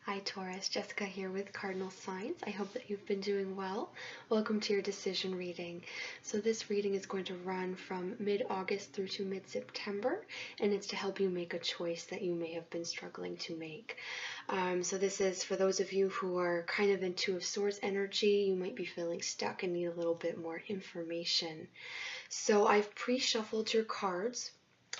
Hi Taurus, Jessica here with Cardinal Signs. I hope that you've been doing well. Welcome to your decision reading. So this reading is going to run from mid-August through to mid-September, and it's to help you make a choice that you may have been struggling to make. So this is for those of you who are kind of in Two of Swords energy. You might be feeling stuck and need a little bit more information. So I've pre-shuffled your cards.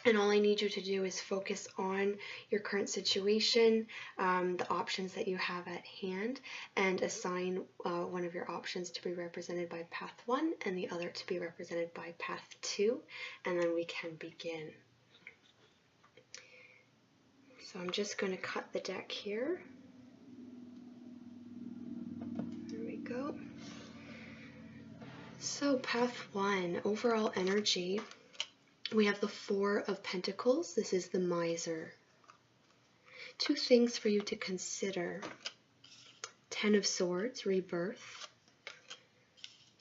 And all I need you to do is focus on your current situation, the options that you have at hand, and assign one of your options to be represented by path 1 and the other to be represented by path 2, and then we can begin. So I'm just going to cut the deck here. There we go. So path 1, overall energy. We have the Four of Pentacles. This is the Miser. Two things for you to consider. Ten of Swords, rebirth.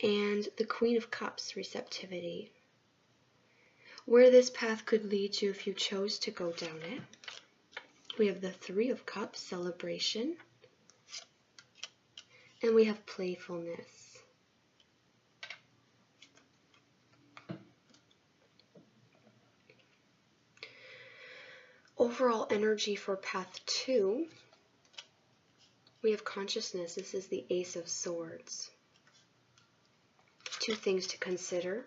And the Queen of Cups, receptivity. Where this path could lead you if you chose to go down it. We have the Three of Cups, celebration. And we have playfulness. Overall energy for path 2, we have consciousness. This is the Ace of Swords. Two things to consider.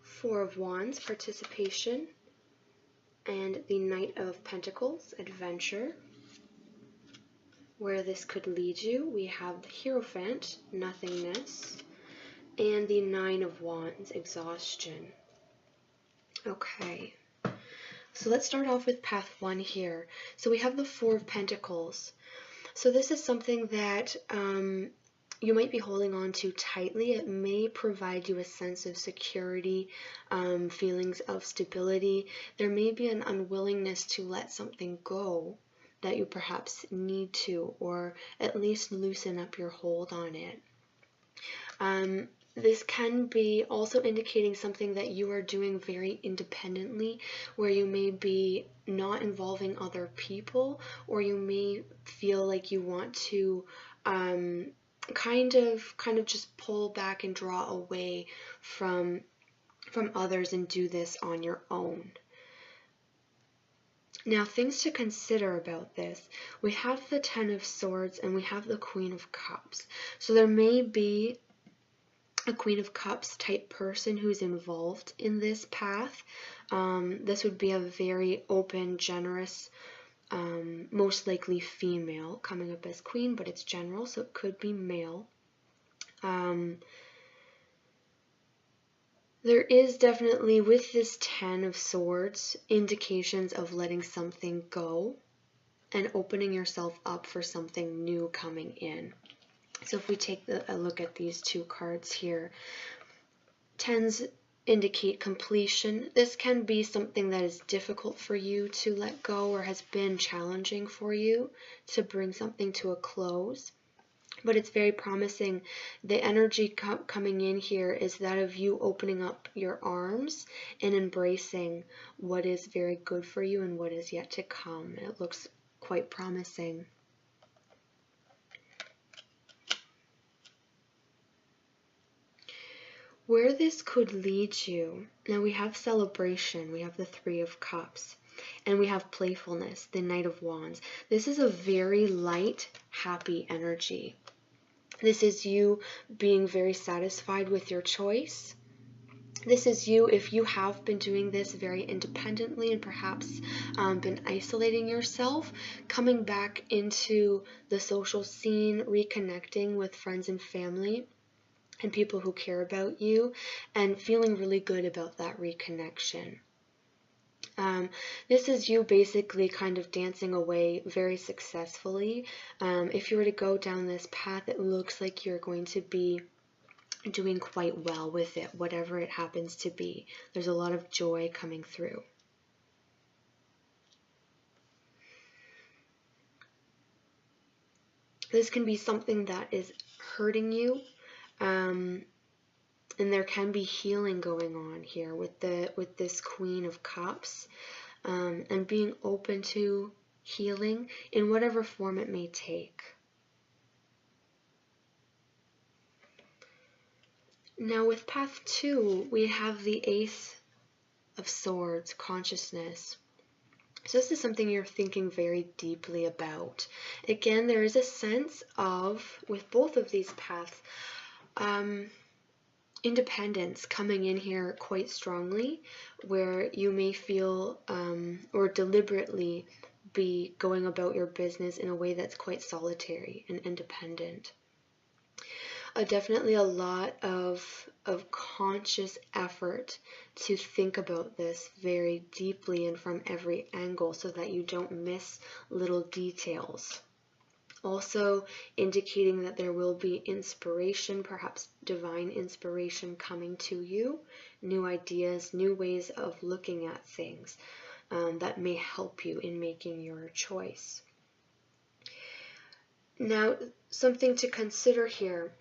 Four of Wands, participation, and the Knight of Pentacles, adventure. Where this could lead you, we have the Hierophant, nothingness, and the Nine of Wands, exhaustion. Okay. So let's start off with path 1 here. So we have the Four of Pentacles. So this is something that you might be holding on to tightly. It may provide you a sense of security, feelings of stability. There may be an unwillingness to let something go that you perhaps need to, or at least loosen up your hold on it. This can be also indicating something that you are doing very independently, where you may be not involving other people, or you may feel like you want to kind of just pull back and draw away from others and do this on your own. Now, things to consider about this. We have the Ten of Swords and we have the Queen of Cups. So there may be a Queen of Cups type person who's involved in this path. This would be a very open, generous, most likely female coming up as queen, but it's general, so it could be male. There is definitely, with this Ten of Swords, indications of letting something go and opening yourself up for something new coming in. So if we take a look at these two cards here, tens indicate completion. This can be something that is difficult for you to let go, or has been challenging for you to bring something to a close. But it's very promising. The energy coming in here is that of you opening up your arms and embracing what is very good for you and what is yet to come. It looks quite promising. Where this could lead you, now we have celebration, we have the Three of Cups, and we have playfulness, the Knight of Wands. This is a very light, happy energy. This is you being very satisfied with your choice. This is you, if you have been doing this very independently and perhaps been isolating yourself, coming back into the social scene, reconnecting with friends and family and people who care about you, and feeling really good about that reconnection. This is you basically kind of dancing away very successfully. If you were to go down this path, it looks like you're going to be doing quite well with it, whatever it happens to be. There's a lot of joy coming through. This can be something that is hurting you. And there can be healing going on here with this Queen of Cups, and being open to healing in whatever form it may take. Now with path 2, we have the Ace of Swords, consciousness. So this is something you're thinking very deeply about. Again, there is a sense of, with both of these paths, independence coming in here quite strongly, where you may feel or deliberately be going about your business in a way that's quite solitary and independent. Definitely a lot of conscious effort to think about this very deeply and from every angle so that you don't miss little details. Also indicating that there will be inspiration, perhaps divine inspiration coming to you, new ideas, new ways of looking at things that may help you in making your choice. Now, something to consider here.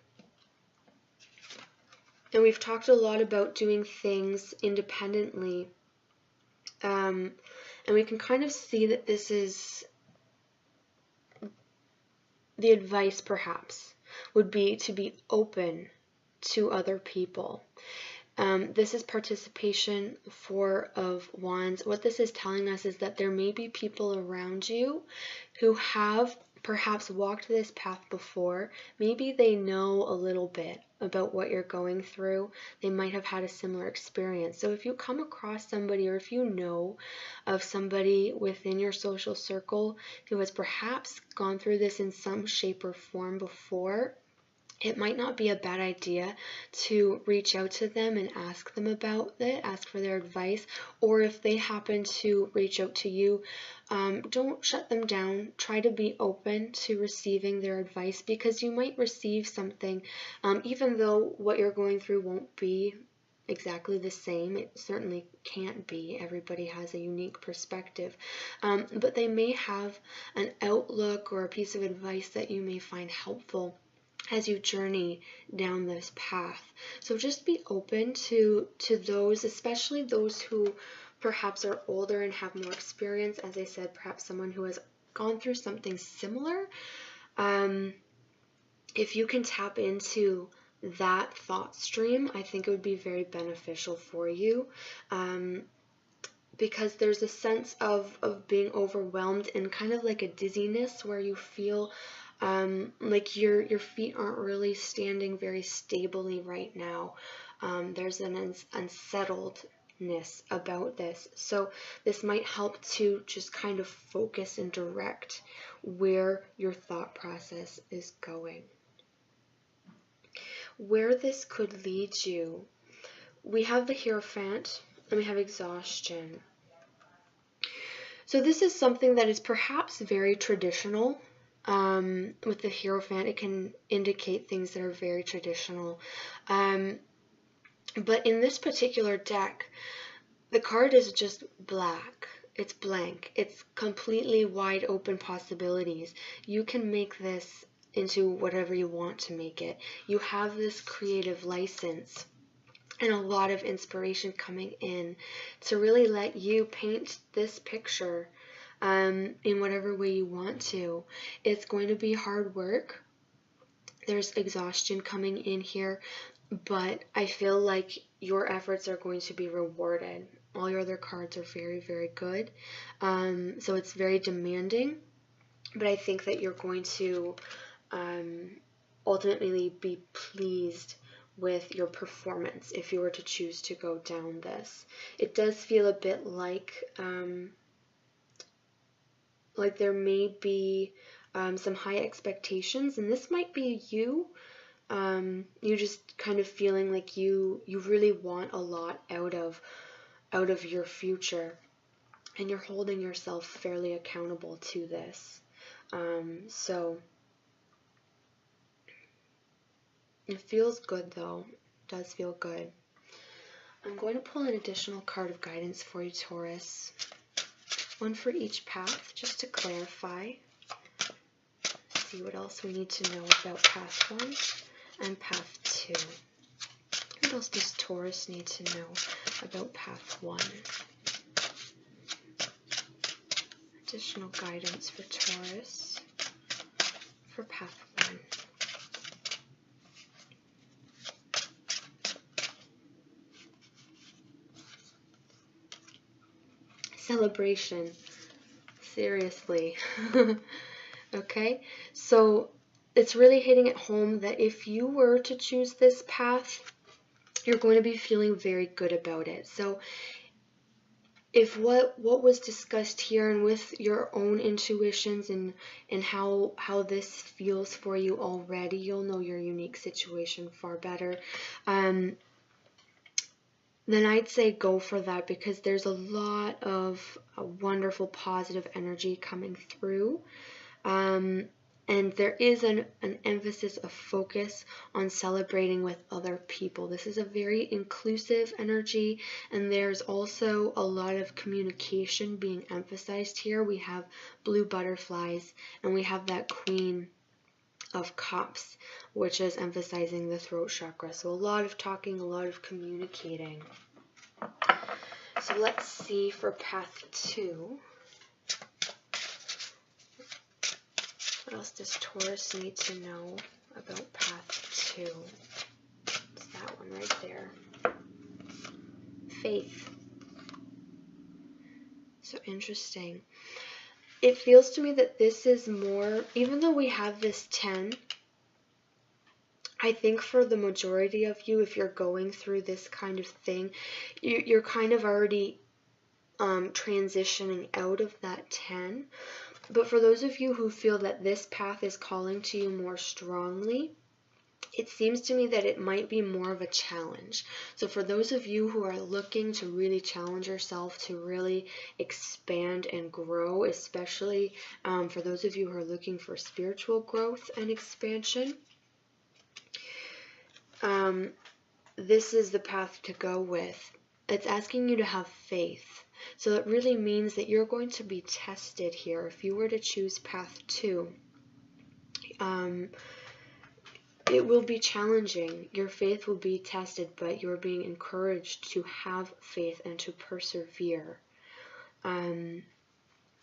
And we've talked a lot about doing things independently. And we can kind of see that this is the advice, perhaps, would be to be open to other people. This is participation, 4 of Wands. What this is telling us is that there may be people around you who have perhaps walked this path before. Maybe they know a little bit about what you're going through. They might have had a similar experience. So if you come across somebody, or if you know of somebody within your social circle who has perhaps gone through this in some shape or form before, it might not be a bad idea to reach out to them and ask them about it, ask for their advice, or if they happen to reach out to you, don't shut them down. Try to be open to receiving their advice, because you might receive something, even though what you're going through won't be exactly the same. It certainly can't be. Everybody has a unique perspective, but they may have an outlook or a piece of advice that you may find helpful as you journey down this path. So just be open to those, especially those who perhaps are older and have more experience. As I said, perhaps someone who has gone through something similar. If you can tap into that thought stream, I think it would be very beneficial for you. Because there's a sense of being overwhelmed and kind of like a dizziness where you feel like your feet aren't really standing very stably right now. There's an unsettledness about this. So this might help to just kind of focus and direct where your thought process is going. Where this could lead you, we have the Hierophant and we have exhaustion. So this is something that is perhaps very traditional. With the Hierophant, it can indicate things that are very traditional. But in this particular deck, the card is just black. It's blank. It's completely wide open possibilities. You can make this into whatever you want to make it. You have this creative license and a lot of inspiration coming in to really let you paint this picture in whatever way you want to. It's going to be hard work. There's exhaustion coming in here, but I feel like your efforts are going to be rewarded. All your other cards are very, very good. So it's very demanding, but I think that you're going to ultimately be pleased with your performance if you were to choose to go down this. It does feel a bit like there may be some high expectations, and this might be you. You just kind of feeling like you really want a lot out of your future, and you're holding yourself fairly accountable to this. So it feels good though. It does feel good. I'm going to pull an additional card of guidance for you, Taurus. One for each path, just to clarify. See what else we need to know about path 1 and path 2. What else does Taurus need to know about path 1? Additional guidance for Taurus for path 1. Celebration. Seriously. Okay, so it's really hitting it home that if you were to choose this path, you're going to be feeling very good about it. So if what was discussed here and with your own intuitions and how this feels for you already, you'll know your unique situation far better. Then I'd say go for that, because there's a lot of wonderful positive energy coming through. And there is an emphasis of focus on celebrating with other people. This is a very inclusive energy, and there's also a lot of communication being emphasized here. We have blue butterflies, and we have that Queen of Cups, which is emphasizing the throat chakra. So a lot of talking, a lot of communicating. So let's see for path 2. What else does Taurus need to know about path 2? It's that one right there. Faith. So interesting. It feels to me that this is more, even though we have this 10, I think for the majority of you, if you're going through this kind of thing, you're kind of already transitioning out of that 10. But for those of you who feel that this path is calling to you more strongly, it seems to me that it might be more of a challenge. So for those of you who are looking to really challenge yourself, to really expand and grow, especially for those of you who are looking for spiritual growth and expansion, this is the path to go with. It's asking you to have faith. So it really means that you're going to be tested here. If you were to choose path 2, it will be challenging. Your faith will be tested, but you're being encouraged to have faith and to persevere.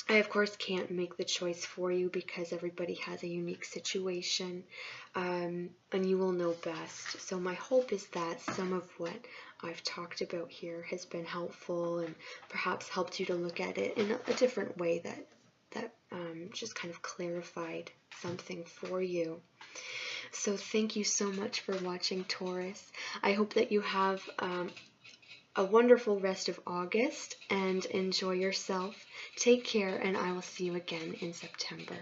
I, of course, can't make the choice for you because everybody has a unique situation, and you will know best. So my hope is that some of what I've talked about here has been helpful and perhaps helped you to look at it in a different way that just kind of clarified something for you. So thank you so much for watching, Taurus. I hope that you have a wonderful rest of August and enjoy yourself. Take care, and I will see you again in September.